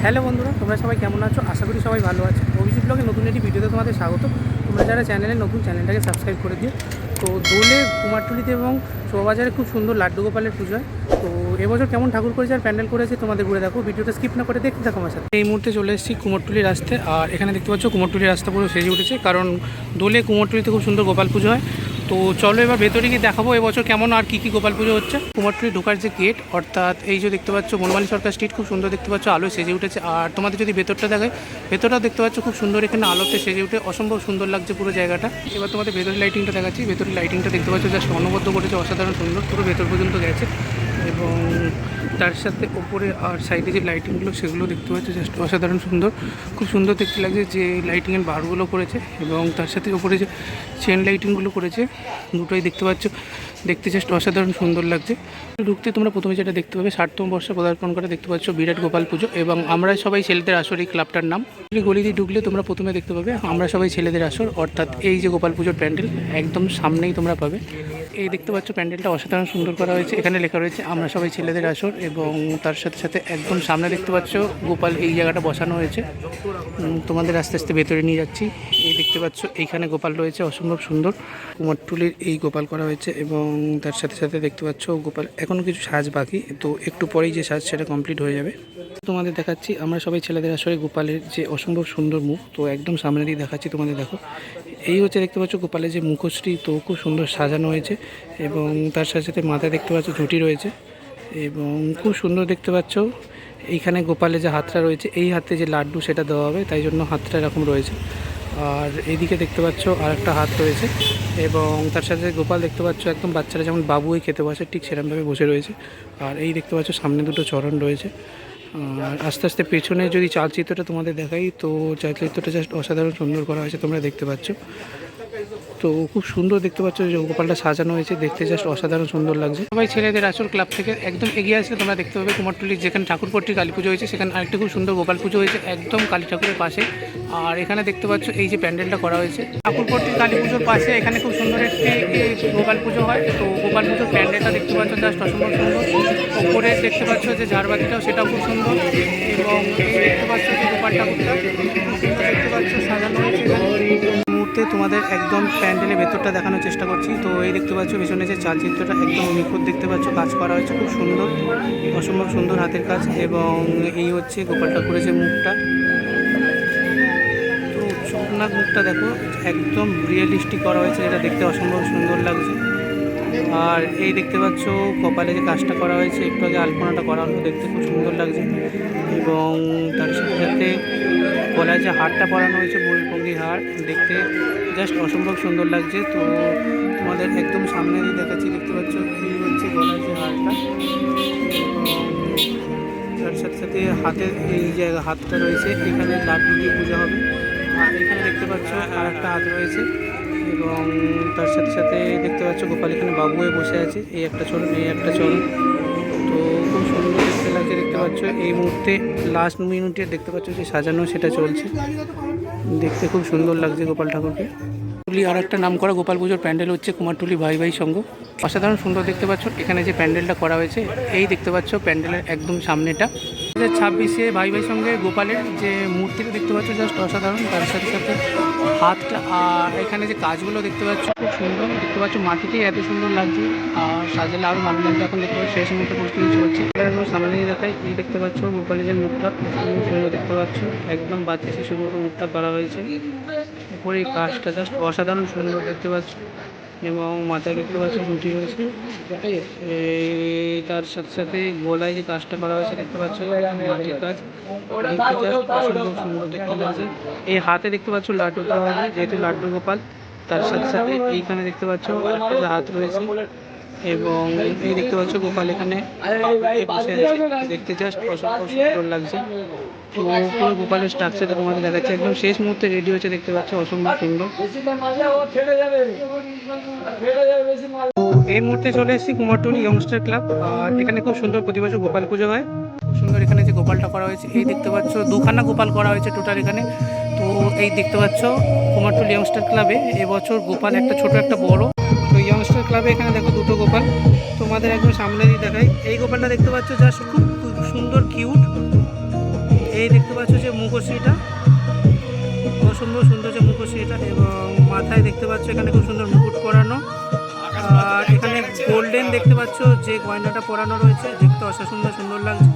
Hello বন্ধুরা, তোমরা সবাই কেমন আছো? আশা করি সবাই ভালো আছে। অভিজিৎ ব্লগে নতুন একটি ভিডিওতে তোমাদের স্বাগত। তোমরা যারা চ্যানেলে নতুন, চ্যানেলটাকে সাবস্ক্রাইব করে দিও। তো দোলে, কুমারটুলিতে এবং শোভাবাজারে খুব সুন্দর লাড্ডু গোপালের পুজো হয়। তো এবছর কেমন ঠাকুর করেছে আর প্যান্ডেল করেছে তোমাদের ঘুরে দেখো। ভিডিওটা স্কিপ না করে দেখতে থাকো আমার সাথে। এই মুহূর্তে চলে এসেছি কুমারটুলির রাস্তায়, আর এখানে দেখতে পাচ্ছ কুমারটুলির রাস্তা পুরো সেজে উঠেছে, কারণ দোলে কুমারটুলিতে খুব সুন্দর গোপাল পুজো হয়। তো চলো এবার ভেতরে গিয়ে দেখাবো এবছর কেমন আর কী গোপাল পুজো হচ্ছে। কুমারটুলি ঢোকার যে গেট, অর্থাৎ এই যে দেখতে পাচ্ছ বনমালী সরকার স্ট্রিট, খুব সুন্দর দেখতে পাচ্ছ, আলোয় সেজে উঠেছে। আর তোমাদের যদি ভেতরটা দেখায়, ভেতরটা দেখতে পাচ্ছ খুব সুন্দর, এখানে আলোতে সেজে উঠে অসম্ভব সুন্দর লাগছে পুরো জায়গাটা। এবার তোমাদের ভেতরের লাইটিংটা দেখাচ্ছি। ভেতরের লাইটিংটা দেখতে পাচ্ছ জাস্ট অনবদ্য করেছে, অসাধারণ সুন্দর, পুরো ভেতর পর্যন্ত গেছে। এবং তার সাথে ওপরে আর সাইডে যে লাইটিংগুলো সেগুলো দেখতে পাচ্ছ জাস্ট অসাধারণ সুন্দর, খুব সুন্দর দেখতে লাগছে যে লাইটিংয়ের বারগুলো করেছে। এবং তার সাথে ওপরে যে চেন লাইটিংগুলো করেছে, দুটোই দেখতে পাচ্ছ, দেখতে জাস্ট অসাধারণ সুন্দর লাগছে। ঢুকতে তোমরা প্রথমে যেটা দেখতে পাবে, 60তম বর্ষে পদার্পণ করে দেখতে পাচ্ছ বিরাট গোপাল পুজো। এবং আমরা সবাই ছেলেদের আসর, এই ক্লাবটার নাম। গলি দিয়ে ঢুকলে তোমরা প্রথমে দেখতে পাবে আমরা সবাই ছেলেদের আসর, অর্থাৎ এই যে গোপাল পুজোর প্যান্ডেল একদম সামনেই তোমরা পাবে। এই দেখতে পাচ্ছ প্যান্ডেলটা অসাধারণ সুন্দর করা হয়েছে, এখানে লেখা রয়েছে আমরা সবাই ছেলেদের আসর। এবং তার সাথে সাথে একদম সামনে দেখতে পাচ্ছ গোপাল এই জায়গাটা বসানো হয়েছে। তোমাদের আস্তে আস্তে ভেতরে নিয়ে যাচ্ছি। এই দেখতে পাচ্ছ এইখানে গোপাল রয়েছে, অসম্ভব সুন্দর কুমারটুলির এই গোপাল করা হয়েছে। এবং তার সাথে সাথে দেখতে পাচ্ছ গোপাল এখনও কিছু সাজ বাকি, তো একটু পরেই যে সাজ সেটা কমপ্লিট হয়ে যাবে। তোমাদের দেখাচ্ছি আমরা সবাই ছেলেদের আসরে গোপালের যে অসম্ভব সুন্দর মুখ, তো একদম সামনে দিয়ে দেখাচ্ছি তোমাদের। দেখো এই হচ্ছে দেখতে পাচ্ছ গোপালের যে মুখশ্রী, তো খুব সুন্দর সাজানো হয়েছে। এবং তার সাথে সাথে মাথায় দেখতে পাচ্ছ ঝুঁটি রয়েছে। এবং খুব সুন্দর দেখতে পাচ্ছ এইখানে গোপালের যে হাতটা রয়েছে, এই হাতে যে লাড্ডু সেটা দেওয়া হবে, তাই জন্য হাতটা এরকম রয়েছে। আর এইদিকে দেখতে পাচ্ছ আর একটা হাত রয়েছে। এবং তার সাথে গোপাল দেখতে পাচ্ছ একদম বাচ্চারা যেমন বাবুই খেতে বসে ঠিক সেরকমভাবে বসে রয়েছে। আর এই দেখতে পাচ্ছ সামনে দুটো চরণ রয়েছে। আর আস্তে আস্তে পেছনে যদি চালচিত্রটা তোমাদের দেখাই, তো চালচিত্রটা জাস্ট অসাধারণ সুন্দর করা হয়েছে, তোমরা দেখতে পাচ্ছ। তো খুব সুন্দর দেখতে পাচ্ছ যে গোপালটা সাজানো হয়েছে, দেখতে জাস্ট অসাধারণ সুন্দর লাগছে। সবাই ছেলেদের আসল ক্লাব থেকে একদম এগিয়ে আসলে তোমরা দেখতে পাবে কুমারটুলির যেখানে ঠাকুরপট্টির কালী পুজো হয়েছে, সেখানে আরেকটা খুব সুন্দর গোপাল পুজো হয়েছে একদম কালী ঠাকুরের পাশে। আর এখানে দেখতে পাচ্ছ এই যে প্যান্ডেলটা করা হয়েছে ঠাকুরপট্টির কালী পুজোর পাশে, এখানে খুব সুন্দর একটি গোপাল পুজো হয়। তো গোপাল পুজোর প্যান্ডেলটা দেখতে পাচ্ছ জাস্ট অসম্ভব সুন্দর। ওপরে দেখতে পাচ্ছ যে ঝাড়বাতিটাও সেটাও খুব সুন্দর। এবং দেখতে পাচ্ছ যে গোপাল ঠাকুরটা দেখতে পাচ্ছ সাজানো হয়েছে। মুহূর্তে তোমাদের একদম প্যান্ডেলের ভেতরটা দেখানোর চেষ্টা করছি। তো এই দেখতে পাচ্ছ পেছনে যে চালচিত্রটা একদম নিখুঁত দেখতে পাচ্ছ, কাজ করা হয়েছে খুব সুন্দর, অসম্ভব সুন্দর হাতের কাজ। এবং এই হচ্ছে গোপাল ঠাকুরের যে মুখটা, তো চোখ নাক মুখটা দেখো একদম রিয়েলিস্টিক করা হয়েছে, এটা দেখতে অসম্ভব সুন্দর লাগছে। আর এই দেখতে পাচ্ছ কপালে যে কাজটা করা হয়েছে, একটু আগে আলপনাটা করা হলো, দেখতে খুব সুন্দর লাগছে। এবং তার সাথে সাথে গলায় যে হারটা পরানো হয়েছে ময়ূরপঙ্খী হার, দেখতে জাস্ট অসম্ভব সুন্দর লাগছে। তো তোমাদের একদম সামনে দিয়ে দেখাচ্ছি, দেখতে পাচ্ছ এই হচ্ছে গলায় যে হারটা। তার সাথে সাথে হাতের এই জায়গা হাতটা রয়েছে, এখানে লাড্ডু দিয়ে পূজা হবে। আর এখানে দেখতে পাচ্ছ আর একটা হাত রয়েছে। এবং তার সাথে সাথে দেখতে পাচ্ছ গোপাল এখানে বাবু হয়ে বসে আছে, এই একটা চরণ এই একটা চরণ। তো খুব সুন্দর দেখতে লাগছে, দেখতে পাচ্ছ এই মুহূর্তে লাস্ট মিনিটে দেখতে পাচ্ছ যে সাজানো সেটা চলছে, দেখতে খুব সুন্দর লাগছে গোপাল ঠাকুরকে। আর একটা নাম করা গোপাল পুজোর প্যান্ডেল হচ্ছে কুমারটুলি ভাই ভাই সংঘ, অসাধারণ সুন্দর দেখতে পাচ্ছ। এখানে যে প্যান্ডেলটা করা হয়েছে, এই দেখতে পাচ্ছ প্যান্ডেলের একদম সামনেটা 2026 ভাই ভাই সঙ্গে গোপালের যে মূর্তিটা দেখতে পাচ্ছ জাস্ট অসাধারণ। তার সাথে সাথে হাতটা আর এখানে যে কাজগুলো দেখতে পাচ্ছ খুব সুন্দর দেখতে পাচ্ছ, মাটিতেই এত সুন্দর লাগছে। আর সাজালে আরও ভালো লাগছে। এখন দেখতে পাচ্ছ শেষ মুহূর্তে প্রস্তুতি চলছে, সামনে নিয়ে দেখায়। এই দেখতে পাচ্ছ গোপালের যে মুখটা সুন্দর দেখতে পাচ্ছ, একদম বাচ্চা শিশুর মতো মুখটা করা হয়েছে। উপরে এই কাজটা জাস্ট অসাধারণ সুন্দর দেখতে পাচ্ছ। এবং মাথায় দেখতে পাচ্ছ রুটি রয়েছে। তার সাথে সাথে গলায় যে কাজটা করা হয়েছে দেখতে পাচ্ছ মাটির কাজ, অসম্ভব সুন্দর দেখতে লাগছে। এই হাতে দেখতে পাচ্ছ লাড্ডু দেওয়া হবে, যেহেতু লাড্ডু গোপাল। তার সাথে সাথে এইখানে দেখতে পাচ্ছ একটা হাত রয়েছে। এবং এই দেখতে পাচ্ছ গোপাল এখানে বসে আছে, দেখতে জাস্ট অসম্ভব সুন্দর লাগছে। তো পুরো গোপালের স্ট্রাকচারটা তোমাদের দেখাচ্ছে, একদম শেষ মুহূর্তে রেডি হচ্ছে দেখতে পাচ্ছ, অসম্ভব সুন্দর। এই মুহূর্তে চলে এসেছি কুমারটুলি ইয়ংস্টার ক্লাব। আর এখানে খুব সুন্দর প্রতি বছর গোপাল পুজো হয়, খুব সুন্দর। এখানে যে গোপালটা করা হয়েছে, এই দেখতে পাচ্ছ দুখানা গোপাল করা হয়েছে টোটাল এখানে। তো এই দেখতে পাচ্ছ কুমারটুলি ইয়ংস্টার ক্লাবে এবছর গোপাল একটা ছোট একটা বড়। তো ইয়ংস্টার ক্লাবে এখানে দেখো দুটো গোপাল, তোমাদের একদম সামনে দিয়ে দেখাই। এই গোপালটা দেখতে পাচ্ছ জাস্ট খুব সুন্দর কিউট। এই দেখতে পাচ্ছ যে মুখশ্রীটা অসম্ভব সুন্দর, যে মুখশ্রীটা, এবং মাথায় দেখতে পাচ্ছ এখানে খুব সুন্দর মুকুট পরানো। আর এখানে গোল্ডেন দেখতে পাচ্ছ যে গয়নাটা পরানো রয়েছে, দেখতে অসাধারণ সুন্দর লাগছে।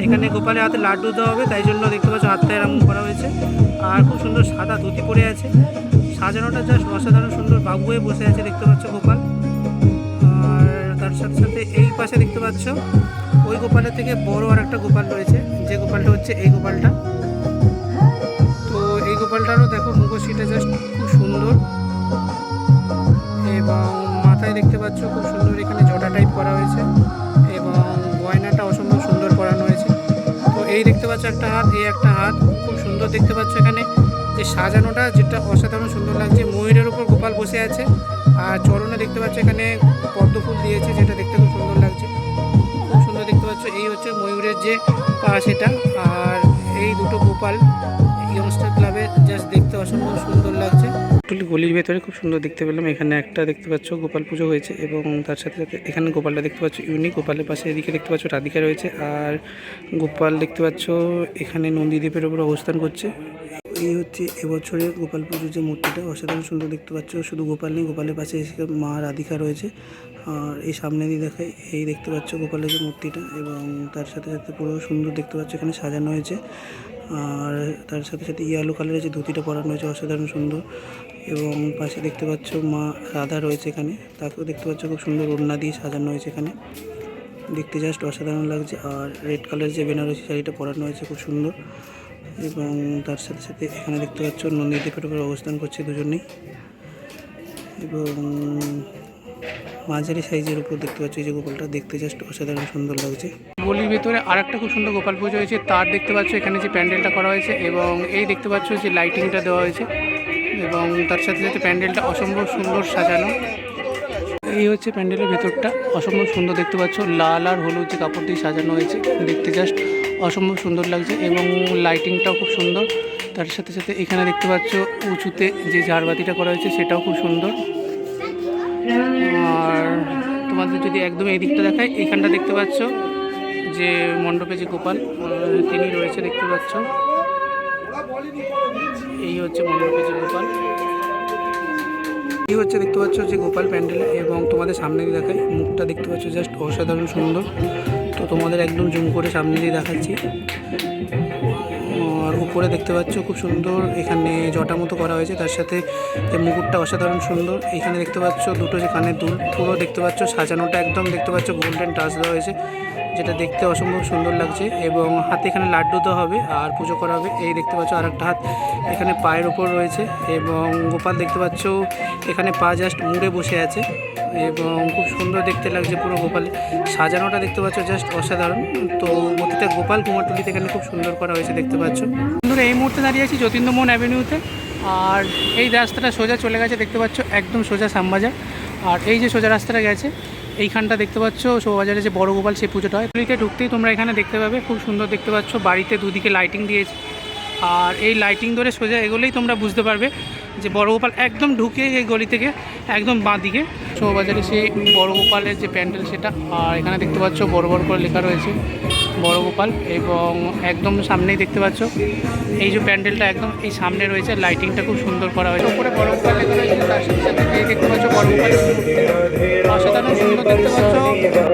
এখানে গোপালের হাতে লাড্ডু দেওয়া হবে, তাই জন্য দেখতে পাচ্ছ হাতটা এরকম করা হয়েছে। আর খুব সুন্দর সাদা ধুতি পরে আছে, সাজানোটা জাস্ট অসাধারণ সুন্দর। বাবু হয়ে বসে আছে দেখতে পাচ্ছ গোপাল। আর তার সাথে সাথে এই পাশে দেখতে পাচ্ছ ওই গোপালের থেকে বড় আর একটা গোপাল রয়েছে, যে গোপালটা হচ্ছে এই গোপালটা। তো এই গোপালটারও দেখো মুখশ্রীটা জাস্ট খুব সুন্দর, এবং মাথায় দেখতে পাচ্ছ খুব সুন্দর এখানে জটা টাইপ করা হয়েছে, এবং গয়নাটা অসম্ভব সুন্দর করানো হয়েছে। তো এই দেখতে পাচ্ছ একটা হাত, এই একটা হাত খুব সুন্দর দেখতে পাচ্ছ। এখানে যে সাজানোটা যেটা অসাধারণ সুন্দর লাগছে, ময়ূরের উপর গোপাল বসে আছে। আর চরণে দেখতে পাচ্ছ এখানে পদ্ম ফুল দিয়েছে, যেটা দেখতে খুব সুন্দর লাগছে, খুব সুন্দর দেখতে পাচ্ছ। এই হচ্ছে ময়ূরের যে পা সেটা। আর এই দুটো গোপাল ইয়ংস্টার ক্লাবে জাস্ট দেখতে অসম্ভব সুন্দর লাগছে। গলির ভেতরে খুব সুন্দর দেখতে পেলাম। এখানে একটা দেখতে পাচ্ছ গোপাল পুজো হয়েছে, এবং তার সাথে সাথে এখানে গোপালটা দেখতে পাচ্ছ ইউনিক। গোপালের পাশে এদিকে দেখতে পাচ্ছ রাধিকা রয়েছে, আর গোপাল দেখতে পাচ্ছ এখানে নন্দীদ্বীপের উপর অবস্থান করছে। এই হচ্ছে এবছরের গোপাল পুজোর যে মূর্তিটা, অসাধারণ সুন্দর দেখতে পাচ্ছ। শুধু গোপাল নেই, গোপালের পাশে মা রাধিকা রয়েছে। আর এই সামনে দিয়ে দেখায়, এই দেখতে পাচ্ছ গোপালের যে মূর্তিটা, এবং তার সাথে সাথে পুরো সুন্দর দেখতে পাচ্ছ এখানে সাজানো হয়েছে। আর তার সাথে সাথে ইয়েলো কালারের যে ধুতিটা পরানো হয়েছে অসাধারণ সুন্দর, এবং পাশে দেখতে পাচ্ছ মা রাধা রয়েছে এখানে, তাকেও দেখতে পাচ্ছ খুব সুন্দর ওড়না দিয়ে সাজানো হয়েছে এখানে, দেখতে জাস্ট অসাধারণ লাগছে। আর রেড কালার যে বেনারসি শাড়িটা পরানো হয়েছে খুব সুন্দর, এবং তার সাথে সাথে এখানে দেখতে পাচ্ছ নন্দীদ্বীপের উপর অবস্থান করছে দুজনেই, এবং মাঝারি সাইজের উপর দেখতে পাচ্ছি যে গোপালটা, দেখতে জাস্ট অসাধারণ সুন্দর লাগছে। গলির ভেতরে আর একটা খুব সুন্দর গোপাল পুজো হয়েছে, তার দেখতে পাচ্ছ এখানে যে প্যান্ডেলটা করা হয়েছে, এবং এই দেখতে পাচ্ছ যে লাইটিংটা দেওয়া হয়েছে, এবং তার সাথে সাথে প্যান্ডেলটা অসম্ভব সুন্দর সাজানো। এই হচ্ছে প্যান্ডেলের ভেতরটা, অসম্ভব সুন্দর দেখতে পাচ্ছ। লাল আর হলুদ যে কাপড় দিয়ে সাজানো হয়েছে, দেখতে জাস্ট অসম্ভব সুন্দর লাগছে, এবং লাইটিংটাও খুব সুন্দর। তার সাথে সাথে এখানে দেখতে পাচ্ছ উঁচুতে যে ঝাড়বাতিটা করা হয়েছে সেটাও খুব সুন্দর। আর তোমাদের যদি একদম এই দিকটা দেখায়, এইখানটা দেখতে পাচ্ছ যে মণ্ডপে যে গোপাল তিনি রয়েছে দেখতে পাচ্ছ। এই হচ্ছে মণ্ডপে যে গোপাল, এই হচ্ছে দেখতে পাচ্ছ যে গোপাল প্যান্ডেল, এবং তোমাদের সামনে দিয়ে দেখাই, মুখটা দেখতে পাচ্ছ জাস্ট অসাধারণ সুন্দর। তো তোমাদের একদম জুম করে সামনে দিয়ে দেখাচ্ছি। আর উপরে দেখতে পাচ্ছ খুব সুন্দর এখানে জটা মতো করা হয়েছে, তার সাথে যে মুকুটটা অসাধারণ সুন্দর। এখানে দেখতে পাচ্ছ দুটো যে কানের দুল, পুরো দেখতে পাচ্ছ সাজানোটা একদম দেখতে পাচ্ছ গোল্ডেন টাচ দেওয়া হয়েছে, যেটা দেখতে অসম্ভব সুন্দর লাগছে। এবং হাতে এখানে লাড্ডু দেওয়া হবে আর পুজো করা হবে। এই দেখতে পাচ্ছ আর একটা হাত এখানে পায়ের ওপর রয়েছে, এবং গোপাল দেখতে পাচ্ছ এখানে পা জাস্ট মুড়ে বসে আছে, এবং খুব সুন্দর দেখতে লাগছে পুরো গোপালে সাজানোটা দেখতে পাচ্ছ জাস্ট অসাধারণ। তো প্রতিটা গোপাল কুমারটুলিতে এখানে খুব সুন্দর করা হয়েছে দেখতে পাচ্ছ। বন্ধুরা এই মুহূর্তে দাঁড়িয়ে আছি যতীন্দ্রমোহন অ্যাভিনিউতে, আর এই রাস্তাটা সোজা চলে গেছে দেখতে পাচ্ছ একদম সোজা শ্যামবাজার। আর এই যে সোজা রাস্তাটা গেছে, এইখানটা দেখতে পাচ্ছ শোভাবাজারে যে বড় গোপাল সেই পুজোটা হয়। পুরীতে ঢুকতেই তোমরা এখানে দেখতে পাবে খুব সুন্দর দেখতে পাচ্ছ, বাড়িতে দুদিকে লাইটিং দিয়েছে। আর এই লাইটিং ধরে সোজা এগোলেই তোমরা বুঝতে পারবে যে বড় গোপাল একদম ঢুকে এই গলি থেকে একদম বাঁ দিকে শোভাবাজারে সেই বড় গোপালের যে প্যান্ডেল সেটা। আর এখানে দেখতে পাচ্ছ বড় বড় করে লেখা রয়েছে বড় গোপাল, এবং একদম সামনেই দেখতে পাচ্ছ এই যে প্যান্ডেলটা একদম এই সামনে রয়েছে, লাইটিংটা খুব সুন্দর করা হয়েছে। উপরে বড় গোপাল লেখা রয়েছে, তার সাথে সাথে এই দেখতে পাচ্ছ বড় গোপালের অসাধারণ সুন্দর দেখতে পাচ্ছ।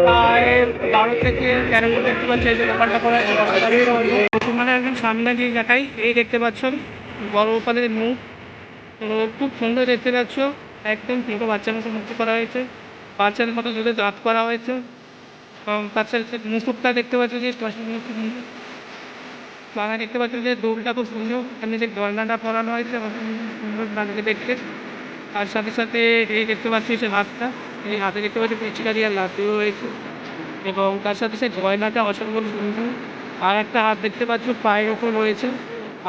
প্রায় 12 থেকে 13 ফুট দেখতে পাচ্ছ এই যে গোপালটা করা তোমরা একদম সামনে দিয়ে দেখাই। এই দেখতে পাচ্ছ বড় গোপালের মুখ, খুব সুন্দর দেখতে পাচ্ছ, একদম ছোটো বাচ্চার মতো মুক্তি করা হয়েছে, বাচ্চার মতো ধরে দাঁত করা হয়েছে। বাচ্চার মুকুটটা দেখতে পাচ্ছ যে বাংলা দেখতে পাচ্ছ যে দৌড়টা খুব সুন্দর, এখানে যে গয়নাটা পরানো হয়েছে সুন্দর লাগছে দেখতে। আর সাথে সাথে এই দেখতে পাচ্ছি সে হাতটা, এই হাতে দেখতে পাচ্ছি পিচকারি আর লাঠিও রয়েছে, এবং তার সাথে সে গয়নাটা অসম্ভব সুন্দর। আর একটা হাত দেখতে পাচ্ছ পায়ের ওপর রয়েছে,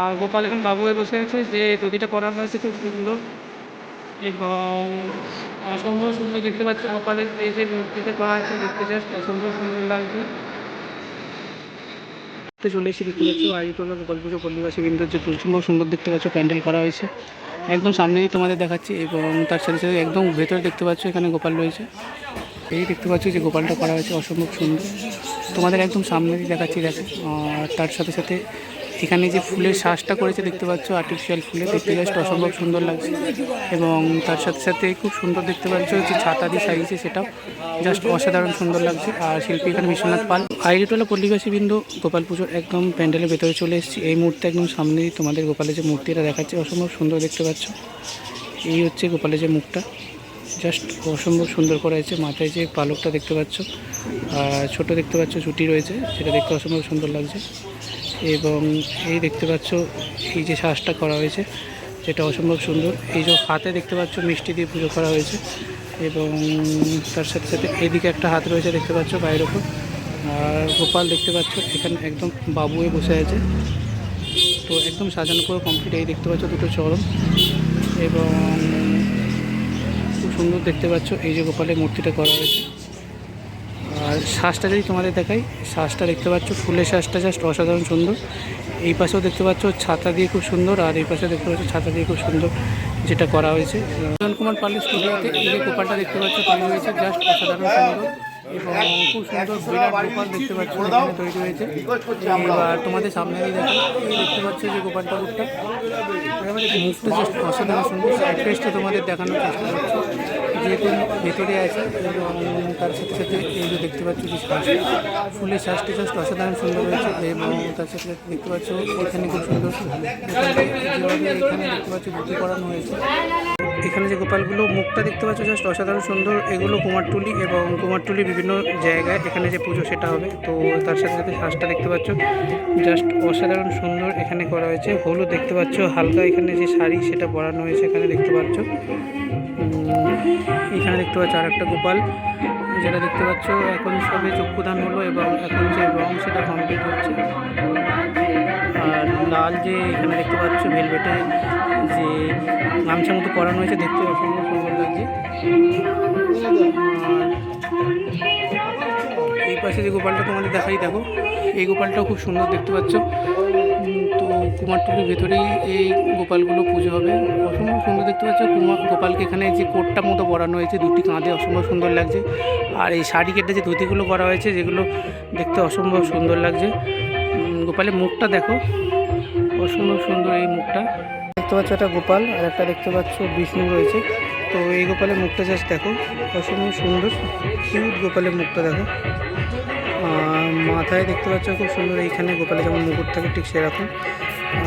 আর গোপাল এখন বাবু হয়ে বসে আছে, যে দধিটা পরানো হয়েছে খুব সুন্দর, এবং অসম্ভব সুন্দর দেখতে পাচ্ছি গোপালের এই যে মূর্তিতে করা আছে, দেখতে জাস্ট অসম্ভব সুন্দর লাগছে। চলে এসে দেখতে পাচ্ছ আইটোলা গোপাল পুজো পল্লীবাসী বৃন্দের যে অসম্ভব সুন্দর দেখতে পাচ্ছ প্যান্ডেল করা হয়েছে, একদম সামনেই তোমাদের দেখাচ্ছি। এবং তার সাথে সাথে একদম ভেতরে দেখতে পাচ্ছ এখানে গোপাল রয়েছে, এই দেখতে পাচ্ছ যে গোপালটা করা হয়েছে অসম্ভব সুন্দর, তোমাদের একদম সামনেই দেখাচ্ছি দেখো। আর তার সাথে সাথে এখানে যে ফুলের শ্বাসটা করেছে দেখতে পাচ্ছ, আর্টিফিশিয়াল ফুলে দেখতে জাস্ট অসম্ভব সুন্দর লাগছে। এবং তার সাথে সাথে খুব সুন্দর দেখতে পাচ্ছ যে ছাতা দিয়ে সাজিয়েছে, সেটাও জাস্ট অসাধারণ সুন্দর লাগছে। আর শিল্পী এখানে বিশ্বনাথ পাল। আইরিটোলা পল্লীবাসীবৃন্দ গোপাল পুজোর একদম প্যান্ডেলের ভেতরে চলে এসেছি। এই মুহূর্তে একদম সামনেই তোমাদের গোপালের যে মূর্তিটা দেখাচ্ছে, অসম্ভব সুন্দর দেখতে পাচ্ছ। এই হচ্ছে গোপালের যে মুখটা, জাস্ট অসম্ভব সুন্দর করা হয়েছে। মাথায় যে পালকটা দেখতে পাচ্ছ আর ছোট দেখতে পাচ্ছ ছুটি রয়েছে, সেটা দেখতে অসম্ভব সুন্দর লাগছে। এবং এই দেখতে পাচ্ছ এই যে শ্বাসটা করা হয়েছে, যেটা অসম্ভব সুন্দর। এই যে হাতে দেখতে পাচ্ছ মিষ্টি দিয়ে পুজো করা হয়েছে। এবং তার সাথে সাথে এদিকে একটা হাত রয়েছে দেখতে পাচ্ছ পায়ের ওপর। আর গোপাল দেখতে পাচ্ছ এখানে একদম বাবু হয়ে বসে আছে। তো একদম সাজানো পুরো কমপ্লিট। এই দেখতে পাচ্ছ দুটো চরণ, এবং খুব সুন্দর দেখতে পাচ্ছ এই যে গোপালের মূর্তিটা করা হয়েছে। আর শ্বাসটা যদি তোমাদের দেখাই, শ্বাসটা দেখতে পাচ্ছ ফুলের শ্বাসটা জাস্ট অসাধারণ সুন্দর। এই পাশেও দেখতে পাচ্ছ ছাতা দিয়ে খুব সুন্দর, আর এই পাশে দেখতে পাচ্ছ ছাতা দিয়ে খুব সুন্দর যেটা করা হয়েছে। রঞ্জন কুমার পালের স্টুডিওতে এই যে গোপালটা দেখতে পাচ্ছ তৈরি হয়েছে, জাস্ট অসাধারণ সুন্দর এবং খুব সুন্দর বিরাট গোপাল দেখতে পাচ্ছ এখানে তৈরি হয়েছে। এবার তোমাদের সামনে দেখা, এই দেখতে পাচ্ছ যে গোপাল ঠাকুরটা মুখটা জাস্ট অসাধারণ সুন্দর। অ্যাড্রেসটা তোমাদের দেখানোর চেষ্টা করছি, যেহেতু ভেতরে আছে। এবং তার সাথে সাথে এই যে দেখতে পাচ্ছ যে শ্বাস, ফুলের শ্বাসটা জাস্ট অসাধারণ সুন্দর হয়েছে। এবং তার সাথে সাথে দেখতে পাচ্ছ এখানে খুব সুন্দর যেভাবে এখানে দেখতে পাচ্ছ ধুতি করানো হয়েছে। এখানে যে গোপালগুলো মুখটা দেখতে পাচ্ছ জাস্ট অসাধারণ সুন্দর। এগুলো কুমারটুলি, এবং কুমারটুলির বিভিন্ন জায়গায় এখানে যে পুজো সেটা হবে। তো তার সাথে সাথে শ্বাসটা দেখতে পাচ্ছ জাস্ট অসাধারণ সুন্দর এখানে করা হয়েছে। হলুদ দেখতে পাচ্ছ হালকা, এখানে যে শাড়ি সেটা পরানো হয়েছে এখানে দেখতে পাচ্ছ। এখানে দেখতে পাচ্ছ আর একটা গোপাল, যেটা দেখতে পাচ্ছ এখন সবে চক্ষুদান হলো এবং এখন যে রং সেটা কমপ্লিট হচ্ছে। আর লাল যে এখানে দেখতে পাচ্ছ ভেলভেটে যে গামছা মতো পরানো হয়েছে, দেখতে অসম্ভব সুন্দর লাগছে। এই পাশে যে গোপালটা তোমাদের দেখাই, দেখো এই গোপালটাও খুব সুন্দর দেখতে পাচ্ছ। তো কুমারটুলির ভেতরেই এই গোপালগুলো পুজো হবে, অসম্ভব সুন্দর দেখতে পাচ্ছ। গোপালকে এখানে যে কোটটা মতো পরানো হয়েছে দুটি কাঁধে, অসম্ভব সুন্দর লাগছে। আর এই শাড়ি কেটে যে ধুতিগুলো করা হয়েছে, যেগুলো দেখতে অসম্ভব সুন্দর লাগছে। গোপালের মুখটা দেখো, অসম্ভব সুন্দর এই মুখটা দেখতে পাচ্ছ। একটা গোপাল আর একটা দেখতে পাচ্ছ বিষ্ণু রয়েছে। তো এই গোপালের মুখটা জাস্ট দেখো, অসম্ভব সুন্দর কিউট গোপালের মুখটা দেখো। মাথায় দেখতে পাচ্ছ খুব সুন্দর, এইখানে গোপালে যেমন মুকুট থাকে ঠিক সেরকম।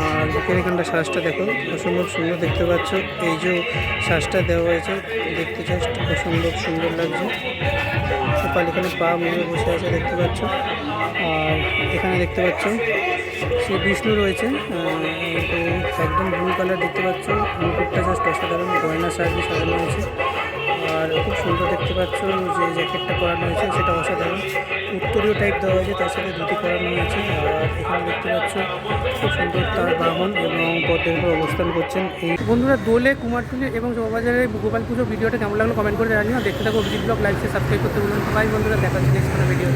আর বুকের এখানটা শ্বাসটা দেখো, অসম্ভব সুন্দর দেখতে পাচ্ছ। এই যে শ্বাসটা দেওয়া হয়েছে দেখতে জাস্ট অসম্ভব সুন্দর লাগছে। গোপাল এখানে পা মুড়ে বসে আছে দেখতে পাচ্ছ। আর এখানে দেখতে পাচ্ছ সে বিষ্ণু রয়েছে, তো একদম ব্লু কালার দেখতে পাচ্ছ। মুকুটটা জাস্ট অসাধারণ, গয়না সার্ভিস সাজানো হয়েছে। আর খুব সুন্দর দেখতে পাচ্ছ যে জ্যাকেটটা পরানো হয়েছে সেটা অসাধারণ, উত্তরীয় টাইপ দেওয়া হয়েছে, তার সাথে ধুতি পরানো হয়েছে। আর এখানে দেখতে পাচ্ছ খুব সুন্দর তার বাহন এবং পদ্মের উপর অবস্থান করছেন। এই বন্ধুরা দোলে কুমারটুলি এবং চৌবাজারের গোপাল পুজো ভিডিওটা কেমন লাগলো কমেন্ট করে জানিও। দেখতে থাকো অভিজিৎ ব্লগ, লাইক সাবস্ক্রাইব করতে বলুন। বাই বন্ধুরা, দেখা হচ্ছে নেক্সট কোনো ভিডিও।